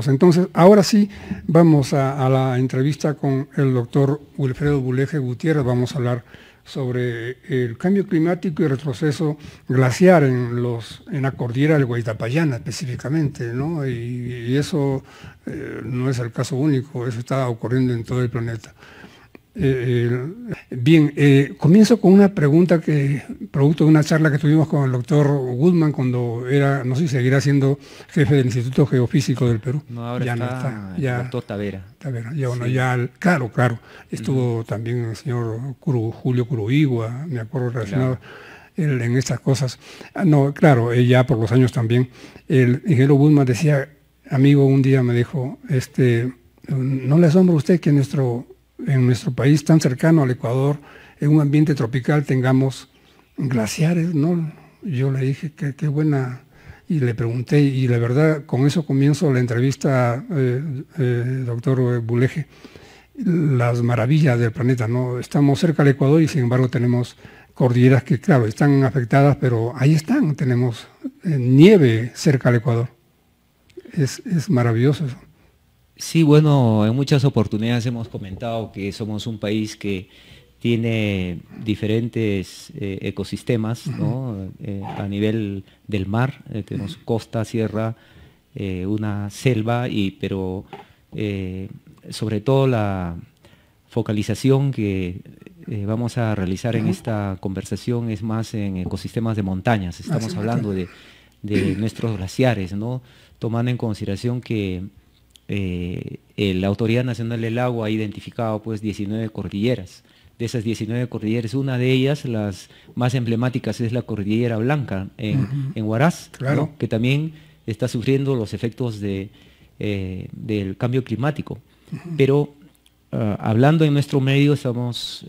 cosa. Entonces, ahora sí, vamos a la entrevista con el doctor Wilfredo Buleje Gutiérrez. Vamos a hablar sobre el cambio climático y el retroceso glaciar en la cordillera del Guaitapayana específicamente, ¿no? Y eso no es el caso único, eso está ocurriendo en todo el planeta. Comienzo con una pregunta que, producto de una charla que tuvimos con el doctor Goodman cuando era, no sé si seguirá siendo jefe del Instituto Geofísico del Perú. No, ahora ya está, no está, el doctor Tavera. Tavera, ya, bueno, Sí. ya, claro, estuvo también el señor Julio Curuigua, me acuerdo relacionado en estas cosas. No, claro, ya por los años también. El ingeniero Goodman decía, amigo, un día me dijo, ¿no le asombra a usted que en nuestro país tan cercano al Ecuador, en un ambiente tropical, tengamos glaciares, ¿no? Yo le dije, qué buena, y le pregunté, y la verdad, con eso comienzo la entrevista, doctor Buleje, las maravillas del planeta, ¿no? Estamos cerca del Ecuador y sin embargo tenemos cordilleras que, claro, están afectadas, pero ahí están, tenemos nieve cerca del Ecuador. Es maravilloso eso. Sí, bueno, en muchas oportunidades hemos comentado que somos un país que tiene diferentes ecosistemas, ¿no? A nivel del mar, tenemos costa, sierra, una selva, pero sobre todo la focalización que vamos a realizar en esta conversación es más en ecosistemas de montañas. Estamos hablando de nuestros glaciares, ¿no? Tomando en consideración que la Autoridad Nacional del Agua ha identificado pues 19 cordilleras. De esas 19 cordilleras, una de ellas, las más emblemáticas, es la Cordillera Blanca en Huaraz, claro, ¿no? Que también está sufriendo los efectos del cambio climático. Pero hablando en nuestro medio, estamos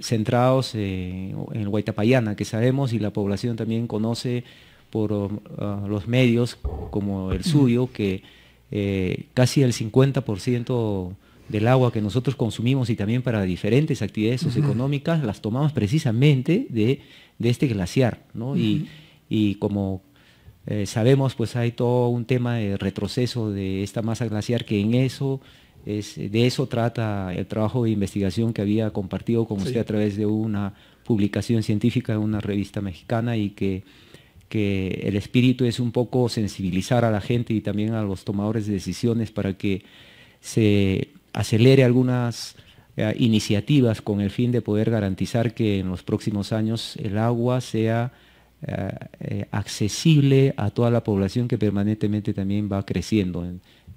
centrados en el Guaitapayana, que sabemos y la población también conoce por los medios como el suyo, que casi el 50% del agua que nosotros consumimos y también para diferentes actividades socioeconómicas las tomamos precisamente de este glaciar, ¿no? Y como sabemos, pues hay todo un tema de retroceso de esta masa glaciar que de eso trata el trabajo de investigación que había compartido con usted a través de una publicación científica en una revista mexicana, y que el espíritu es un poco sensibilizar a la gente y también a los tomadores de decisiones para que se acelere algunas iniciativas con el fin de poder garantizar que en los próximos años el agua sea accesible a toda la población, que permanentemente también va creciendo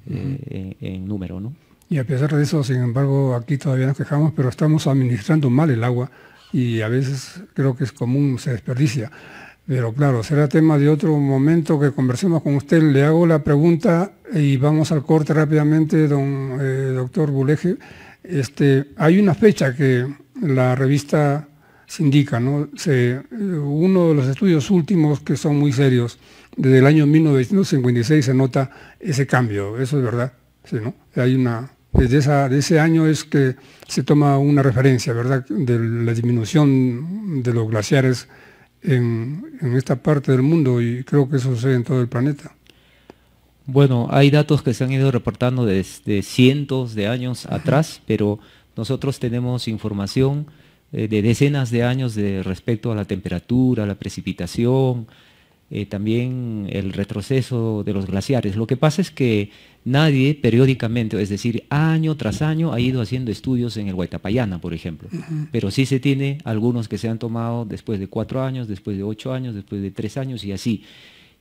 en número, ¿no? Y a pesar de eso, sin embargo, aquí todavía nos quejamos, pero estamos administrando mal el agua y a veces creo que es común, se desperdicia. Pero claro, será tema de otro momento que conversemos con usted. Le hago la pregunta y vamos al corte rápidamente, doctor Buleje. Hay una fecha que la revista se indica, ¿no? Uno de los estudios últimos que son muy serios, desde el año 1956 se nota ese cambio, eso es verdad, sí, ¿no? Desde ese año es que se toma una referencia, ¿verdad?, de la disminución de los glaciares en esta parte del mundo, y creo que eso sucede en todo el planeta. Bueno, hay datos que se han ido reportando desde cientos de años atrás, pero nosotros tenemos información de decenas de años respecto a la temperatura, la precipitación, también el retroceso de los glaciares. Lo que pasa es que nadie periódicamente, es decir, año tras año, ha ido haciendo estudios en el Guaitapayana, por ejemplo. Pero sí se tiene algunos que se han tomado después de 4 años, después de 8 años, después de 3 años y así.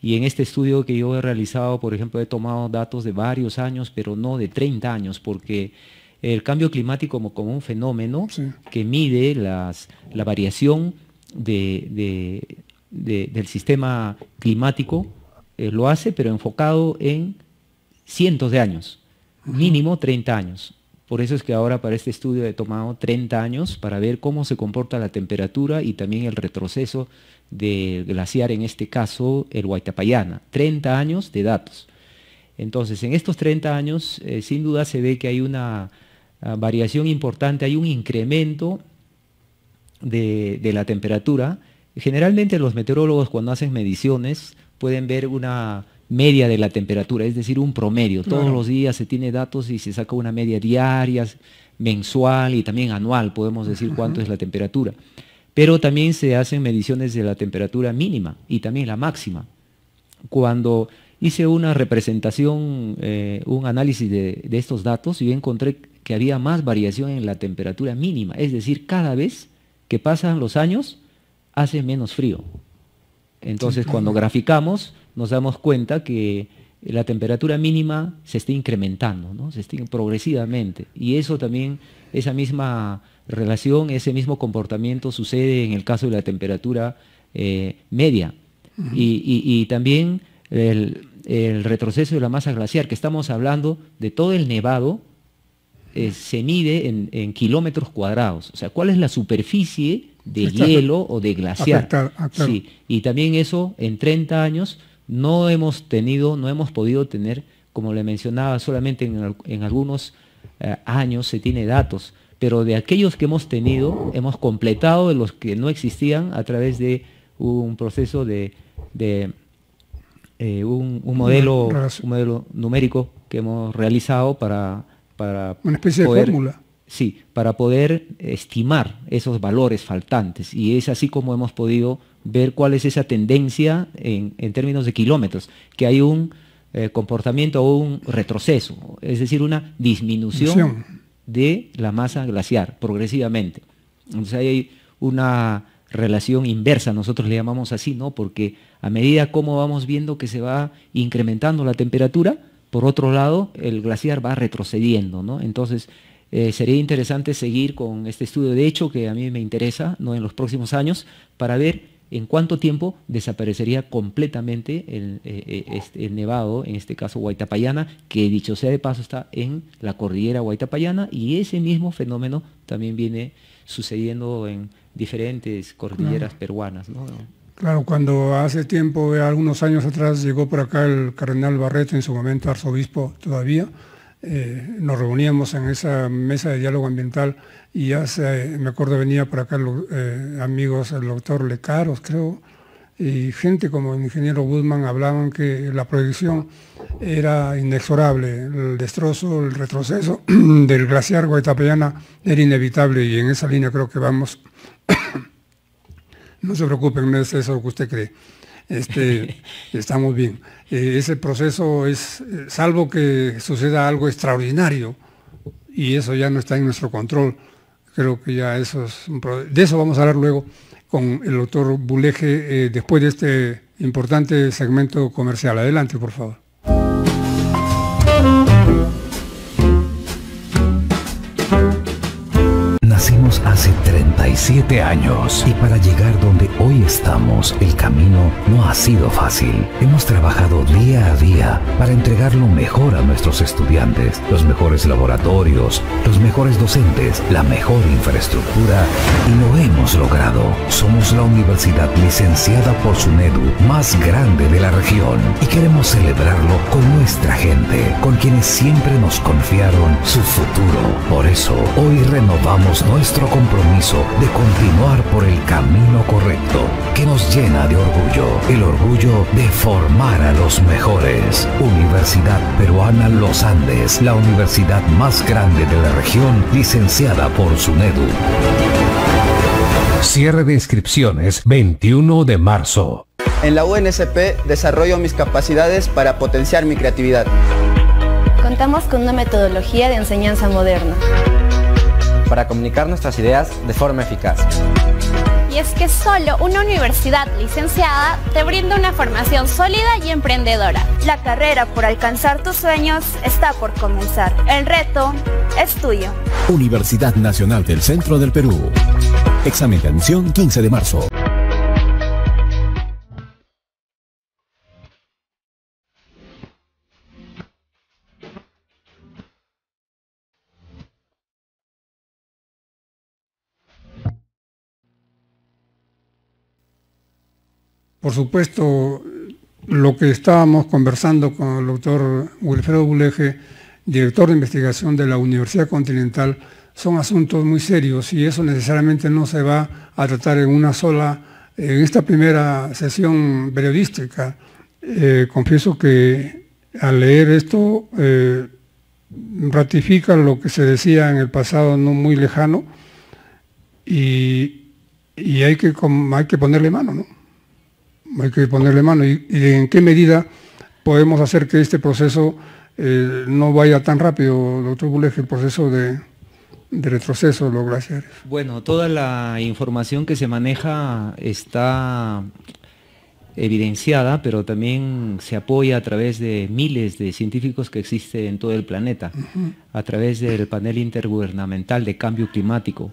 Y en este estudio que yo he realizado, por ejemplo, he tomado datos de varios años, pero no de 30 años, porque el cambio climático como un fenómeno que mide la variación del sistema climático, lo hace, pero enfocado en cientos de años, mínimo 30 años. Por eso es que ahora para este estudio he tomado 30 años para ver cómo se comporta la temperatura y también el retroceso del glaciar, en este caso el Guaitapayana. 30 años de datos. Entonces, en estos 30 años, sin duda se ve que hay una variación importante, hay un incremento de la temperatura. Generalmente los meteorólogos, cuando hacen mediciones, pueden ver una media de la temperatura, es decir, un promedio. Claro. Todos los días se tiene datos y se saca una media diaria, mensual y también anual, podemos decir cuánto es la temperatura. Pero también se hacen mediciones de la temperatura mínima y también la máxima. Cuando hice una representación, un análisis de estos datos, yo encontré que había más variación en la temperatura mínima, es decir, cada vez que pasan los años, hace menos frío. Entonces, sí, cuando graficamos, nos damos cuenta que la temperatura mínima se está incrementando, ¿no? Se está progresivamente. Y eso también, esa misma relación, ese mismo comportamiento sucede en el caso de la temperatura media. Y también el retroceso de la masa glaciar, que estamos hablando de todo el nevado, se mide en kilómetros cuadrados. O sea, ¿cuál es la superficie de hielo o de glaciar? Claro. Sí, y también eso, en 30 años, no hemos podido tener, como le mencionaba, solamente en algunos años se tiene datos, pero de aquellos que hemos tenido, hemos completado de los que no existían a través de un proceso un modelo numérico que hemos realizado para una especie de fórmula. Sí, para poder estimar esos valores faltantes. Y es así como hemos podido ver cuál es esa tendencia en términos de kilómetros, que hay un comportamiento o un retroceso, es decir, una disminución de la masa glaciar progresivamente. Entonces hay una relación inversa, nosotros le llamamos así, ¿no? Porque a medida como vamos viendo que se va incrementando la temperatura, por otro lado, el glaciar va retrocediendo, ¿no? Entonces, sería interesante seguir con este estudio, de hecho, que a mí me interesa, ¿no? En los próximos años, para ver en cuánto tiempo desaparecería completamente el nevado, en este caso Huaytapallana, que dicho sea de paso está en la cordillera Huaytapallana, y ese mismo fenómeno también viene sucediendo en diferentes cordilleras peruanas, ¿no? Claro, cuando hace tiempo, algunos años atrás, llegó por acá el cardenal Barreto, en su momento arzobispo todavía, nos reuníamos en esa mesa de diálogo ambiental y me acuerdo venía por acá amigos, el doctor Lecaros, creo, y gente como el ingeniero Guzmán hablaban que la proyección era inexorable, el destrozo, el retroceso del glaciar Huaytapallana era inevitable, y en esa línea creo que vamos. No se preocupen, no es eso lo que usted cree. Estamos bien. Ese proceso es, salvo que suceda algo extraordinario, y eso ya no está en nuestro control. Creo que ya eso es de eso vamos a hablar luego con el doctor Buleje, después de este importante segmento comercial. Adelante, por favor. Nacimos hace 37 años y para llegar donde hoy estamos, el camino no ha sido fácil. Hemos trabajado día a día para entregar lo mejor a nuestros estudiantes, los mejores laboratorios, los mejores docentes, la mejor infraestructura, y lo hemos logrado. Somos la universidad licenciada por SUNEDU más grande de la región y queremos celebrarlo con nuestra gente, con quienes siempre nos confiaron su futuro. Por eso, hoy renovamos nuestro compromiso de continuar por el camino correcto, que nos llena de orgullo, el orgullo de formar a los mejores. Universidad Peruana Los Andes, la universidad más grande de la región, licenciada por SUNEDU. Cierre de inscripciones 21 de marzo. En la UNSP desarrollo mis capacidades para potenciar mi creatividad. Contamos con una metodología de enseñanza moderna para comunicar nuestras ideas de forma eficaz. Y es que solo una universidad licenciada te brinda una formación sólida y emprendedora. La carrera por alcanzar tus sueños está por comenzar. El reto es tuyo. Universidad Nacional del Centro del Perú. Examen de admisión 15 de marzo. Por supuesto, lo que estábamos conversando con el doctor Wilfredo Buleje, director de investigación de la Universidad Continental, son asuntos muy serios, y eso necesariamente no se va a tratar en esta primera sesión periodística. confieso que al leer esto ratifica lo que se decía en el pasado no muy lejano, y hay que ponerle mano, ¿no? Hay que ponerle mano. Y en qué medida podemos hacer que este proceso no vaya tan rápido, doctor Buleje, el proceso de retroceso de los glaciares. Bueno, toda la información que se maneja está evidenciada, pero también se apoya a través de miles de científicos que existen en todo el planeta, a través del panel intergubernamental de cambio climático,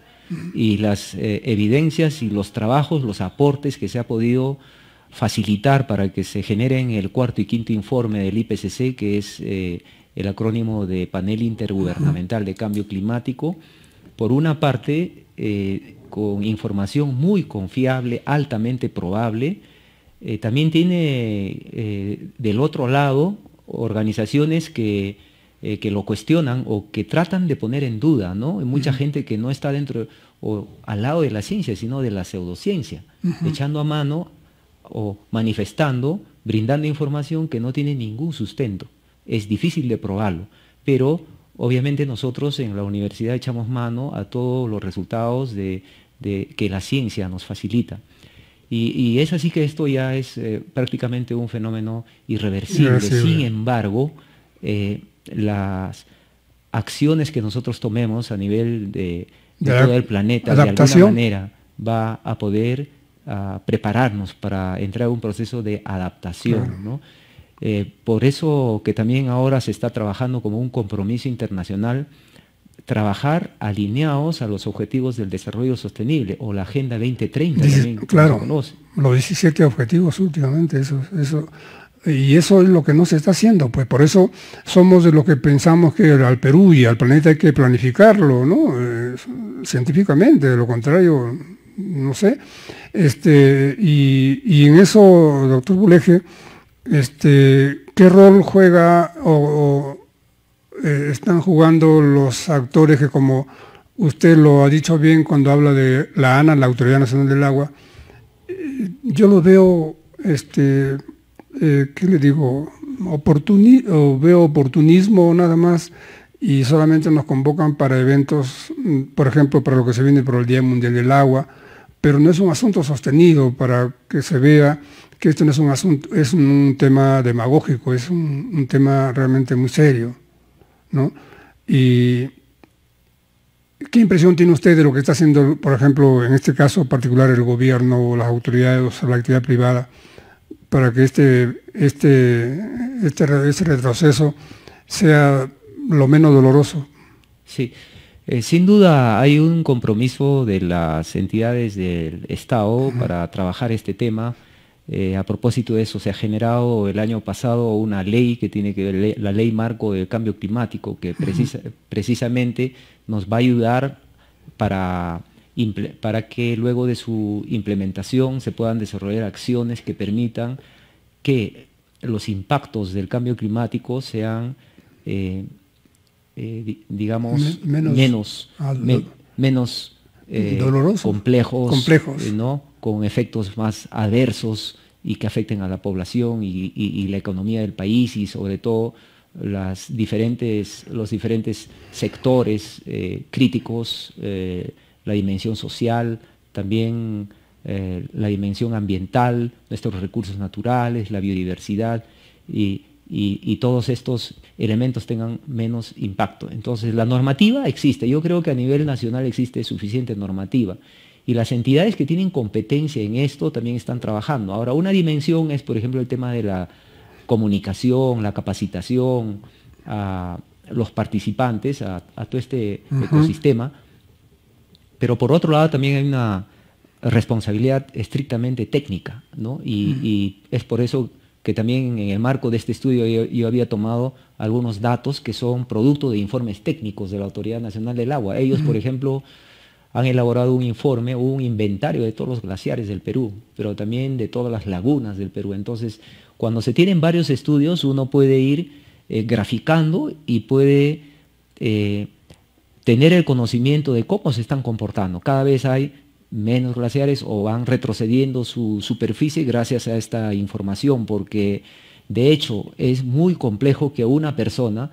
y las evidencias y los trabajos, los aportes que se ha podido facilitar para que se generen el cuarto y quinto informe del IPCC, que es el acrónimo de Panel Intergubernamental de Cambio Climático, por una parte, con información muy confiable, altamente probable. También tiene del otro lado organizaciones que lo cuestionan o que tratan de poner en duda, ¿no? Hay mucha gente que no está dentro o al lado de la ciencia, sino de la pseudociencia, echando a mano o manifestando, brindando información que no tiene ningún sustento. Es difícil de probarlo, pero obviamente nosotros en la universidad echamos mano a todos los resultados que la ciencia nos facilita. Y es así que esto ya es prácticamente un fenómeno irreversible. Sin embargo, las acciones que nosotros tomemos a nivel de todo el planeta, de alguna manera, va a poder prepararnos para entrar a un proceso de adaptación, ¿no? Por eso que también ahora se está trabajando como un compromiso internacional, trabajar alineados a los objetivos del desarrollo sostenible, o la Agenda 2030. También, claro, los 17 objetivos últimamente, y eso es lo que no se está haciendo, pues por eso somos de los que pensamos que al Perú y al planeta hay que planificarlo, ¿no? Científicamente, de lo contrario, no sé. Y en eso, doctor Buleje, ¿qué rol juega o están jugando los actores que, como usted lo ha dicho bien cuando habla de la ANA, la Autoridad Nacional del Agua? Yo lo veo, ¿qué le digo? Veo oportunismo nada más, y solamente nos convocan para eventos, por ejemplo, para lo que se viene por el Día Mundial del Agua, pero no es un asunto sostenido para que se vea que esto no es un asunto, es un tema demagógico, es un tema realmente muy serio, ¿no? Y ¿qué impresión tiene usted de lo que está haciendo, por ejemplo, en este caso particular, el gobierno o las autoridades o la actividad privada, para que este retroceso sea lo menos doloroso? Sí, sin duda hay un compromiso de las entidades del Estado para trabajar este tema. A propósito de eso, se ha generado el año pasado una ley que tiene que ver, la Ley Marco del Cambio Climático, que precisamente nos va a ayudar para que luego de su implementación se puedan desarrollar acciones que permitan que los impactos del cambio climático sean, digamos, menos complejos, ¿no? Con efectos más adversos y que afecten a la población y la economía del país, y sobre todo los diferentes sectores críticos, la dimensión social, también la dimensión ambiental, nuestros recursos naturales, la biodiversidad, y todos estos elementos tengan menos impacto. Entonces la normativa existe, yo creo que a nivel nacional existe suficiente normativa, y las entidades que tienen competencia en esto también están trabajando. Ahora, una dimensión es, por ejemplo, el tema de la comunicación, la capacitación a los participantes, a todo este ecosistema, pero por otro lado también hay una responsabilidad estrictamente técnica, ¿no? Y es por eso que también en el marco de este estudio yo había tomado algunos datos que son producto de informes técnicos de la Autoridad Nacional del Agua. Ellos, por ejemplo, han elaborado un informe o un inventario de todos los glaciares del Perú, pero también de todas las lagunas del Perú. Entonces, cuando se tienen varios estudios, uno puede ir graficando y puede tener el conocimiento de cómo se están comportando. Cada vez hay menos glaciares o van retrocediendo su superficie gracias a esta información, porque de hecho es muy complejo que una persona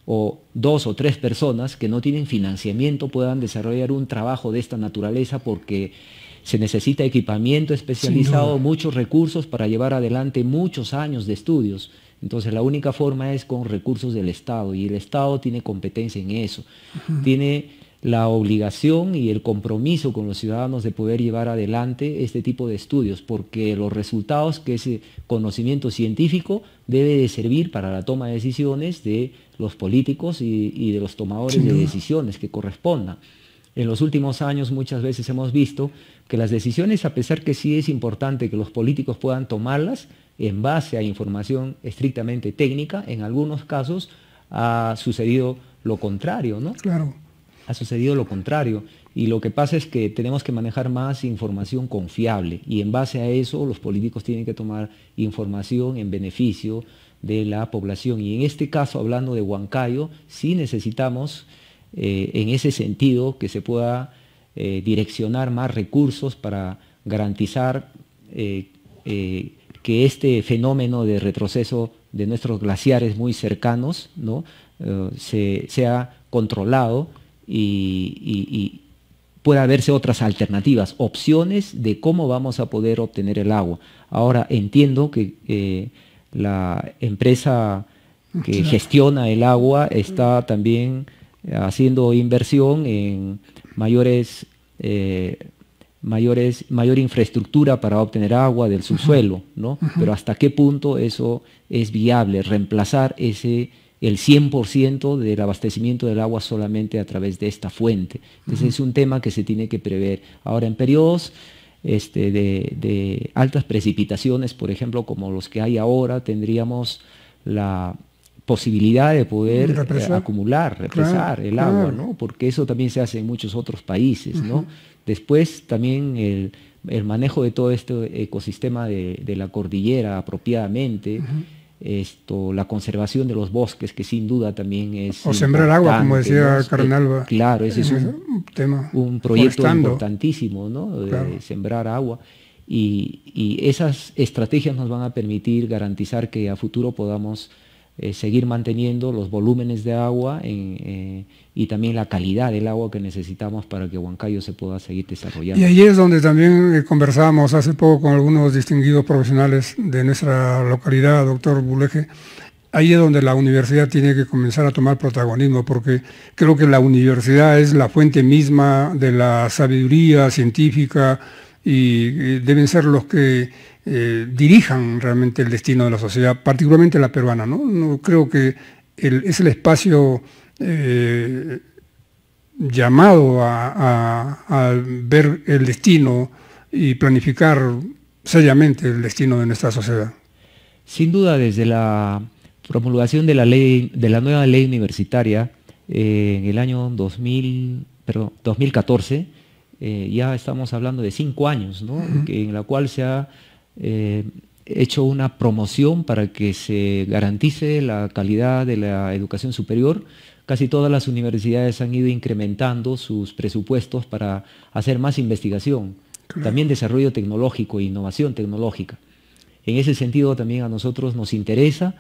o 2 o 3 personas que no tienen financiamiento puedan desarrollar un trabajo de esta naturaleza, porque se necesita equipamiento especializado, muchos recursos para llevar adelante muchos años de estudios. Entonces la única forma es con recursos del Estado, y el Estado tiene competencia en eso. Tiene la obligación y el compromiso con los ciudadanos de poder llevar adelante este tipo de estudios, porque los resultados que ese conocimiento científico debe de servir para la toma de decisiones de los políticos y de los tomadores de decisiones que correspondan. En los últimos años muchas veces hemos visto que las decisiones, a pesar que sí es importante que los políticos puedan tomarlas en base a información estrictamente técnica, en algunos casos ha sucedido lo contrario, ¿no? Claro. Ha sucedido lo contrario, y lo que pasa es que tenemos que manejar más información confiable, y en base a eso los políticos tienen que tomar información en beneficio de la población. Y en este caso, hablando de Huancayo, sí necesitamos en ese sentido que se pueda direccionar más recursos para garantizar que este fenómeno de retroceso de nuestros glaciares muy cercanos, ¿no? Sea controlado, y pueda verse otras alternativas, opciones de cómo vamos a poder obtener el agua. Ahora entiendo que la empresa que gestiona el agua está también haciendo inversión en mayor infraestructura para obtener agua del subsuelo, ¿no? Pero ¿hasta qué punto eso es viable, reemplazar el 100% del abastecimiento del agua solamente a través de esta fuente? Entonces es un tema que se tiene que prever. Ahora, en periodos de altas precipitaciones, por ejemplo, como los que hay ahora, tendríamos la posibilidad de poder represar el agua, ¿no? Porque eso también se hace en muchos otros países, ¿no? Después también el manejo de todo este ecosistema de la cordillera apropiadamente, la conservación de los bosques, que sin duda también es o sembrar agua, como decía Carnalba. Claro, ese es un proyecto importantísimo, ¿no? Claro. Sembrar agua, y esas estrategias nos van a permitir garantizar que a futuro podamos seguir manteniendo los volúmenes de agua y también la calidad del agua que necesitamos para que Huancayo se pueda seguir desarrollando. Y ahí es donde también conversábamos hace poco con algunos distinguidos profesionales de nuestra localidad, doctor Buleje. Ahí es donde la universidad tiene que comenzar a tomar protagonismo, porque creo que la universidad es la fuente misma de la sabiduría científica, y deben ser los que dirijan realmente el destino de la sociedad, particularmente la peruana, ¿no? No creo que es el espacio llamado a ver el destino y planificar seriamente el destino de nuestra sociedad. Sin duda, desde la promulgación de la nueva ley universitaria en el año 2014, ya estamos hablando de 5 años, ¿no? En la cual se ha hecho una promoción para que se garantice la calidad de la educación superior. Casi todas las universidades han ido incrementando sus presupuestos para hacer más investigación, también desarrollo tecnológico e innovación tecnológica. En ese sentido también a nosotros nos interesa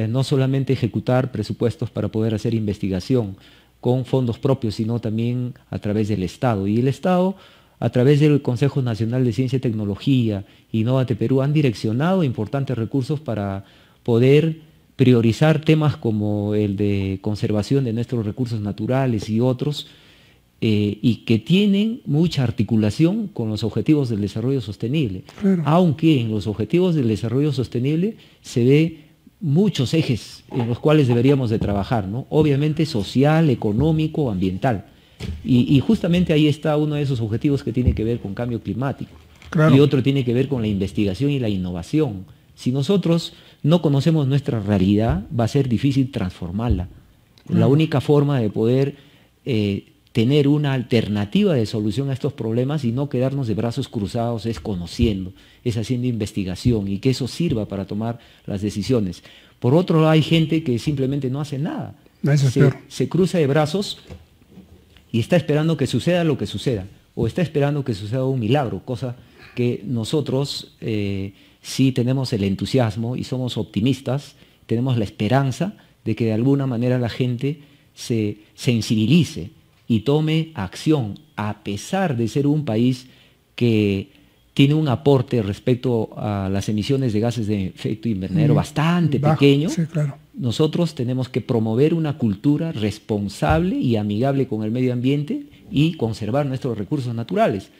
no solamente ejecutar presupuestos para poder hacer investigación con fondos propios, sino también a través del Estado. Y el Estado, a través del Consejo Nacional de Ciencia y Tecnología, Innovate Perú, han direccionado importantes recursos para poder priorizar temas como el de conservación de nuestros recursos naturales y otros, y que tienen mucha articulación con los objetivos del desarrollo sostenible. Claro. Aunque en los objetivos del desarrollo sostenible se ve muchos ejes en los cuales deberíamos de trabajar, ¿no? Obviamente social, económico, ambiental. Y justamente ahí está uno de esos objetivos que tiene que ver con cambio climático. Claro. Y otro tiene que ver con la investigación y la innovación. Si nosotros no conocemos nuestra realidad, va a ser difícil transformarla. La única forma de poder tener una alternativa de solución a estos problemas y no quedarnos de brazos cruzados es conociendo, es haciendo investigación, y que eso sirva para tomar las decisiones. Por otro lado, hay gente que simplemente no hace nada. Se cruza de brazos y está esperando que suceda lo que suceda, o está esperando que suceda un milagro, cosa que nosotros sí tenemos el entusiasmo y somos optimistas, tenemos la esperanza de que de alguna manera la gente se sensibilice y tome acción, a pesar de ser un país que tiene un aporte respecto a las emisiones de gases de efecto invernadero bastante pequeño. Sí, claro. Nosotros tenemos que promover una cultura responsable y amigable con el medio ambiente y conservar nuestros recursos naturales.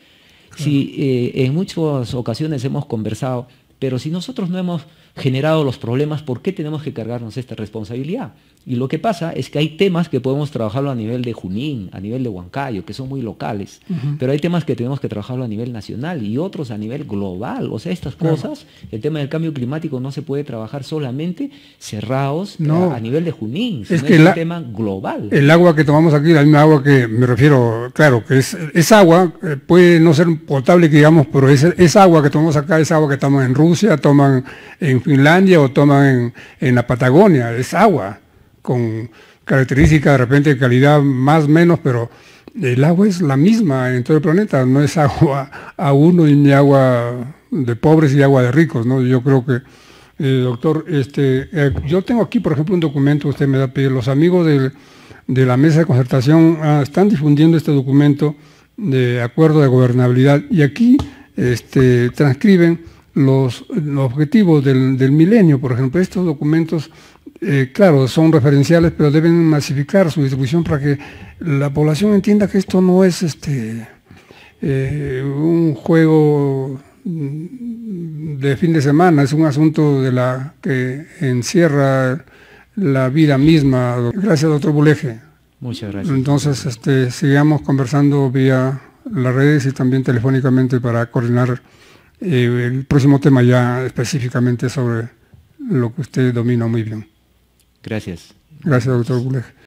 Claro. Si en muchas ocasiones hemos conversado, pero si nosotros no hemos generado los problemas, ¿por qué tenemos que cargarnos esta responsabilidad? Y lo que pasa es que hay temas que podemos trabajarlo a nivel de Junín, a nivel de Huancayo, que son muy locales, pero hay temas que tenemos que trabajarlo a nivel nacional y otros a nivel global. O sea, estas cosas, el tema del cambio climático no se puede trabajar solamente cerrados a nivel de Junín, sino es un tema global. El agua que tomamos aquí, la misma agua que me refiero, claro, que es agua, puede no ser potable, que digamos, pero es agua que tomamos acá, es agua que toman en Rusia, toman en Finlandia o toman en la Patagonia, es agua con características de repente de calidad más o menos, pero el agua es la misma en todo el planeta, no es agua a uno y ni agua de pobres y agua de ricos, ¿no? Yo creo que, doctor, yo tengo aquí, por ejemplo, un documento, usted me da a pedir, los amigos de la mesa de concertación están difundiendo este documento de acuerdo de gobernabilidad y aquí transcriben los objetivos del milenio, por ejemplo. Estos documentos, claro, son referenciales, pero deben masificar su distribución para que la población entienda que esto no es un juego de fin de semana, es un asunto que encierra la vida misma. Gracias, doctor Buleje. Muchas gracias. Entonces, sigamos conversando vía las redes y también telefónicamente para coordinar el próximo tema ya específicamente sobre lo que usted domina muy bien. Gracias. Gracias, doctor Buleje.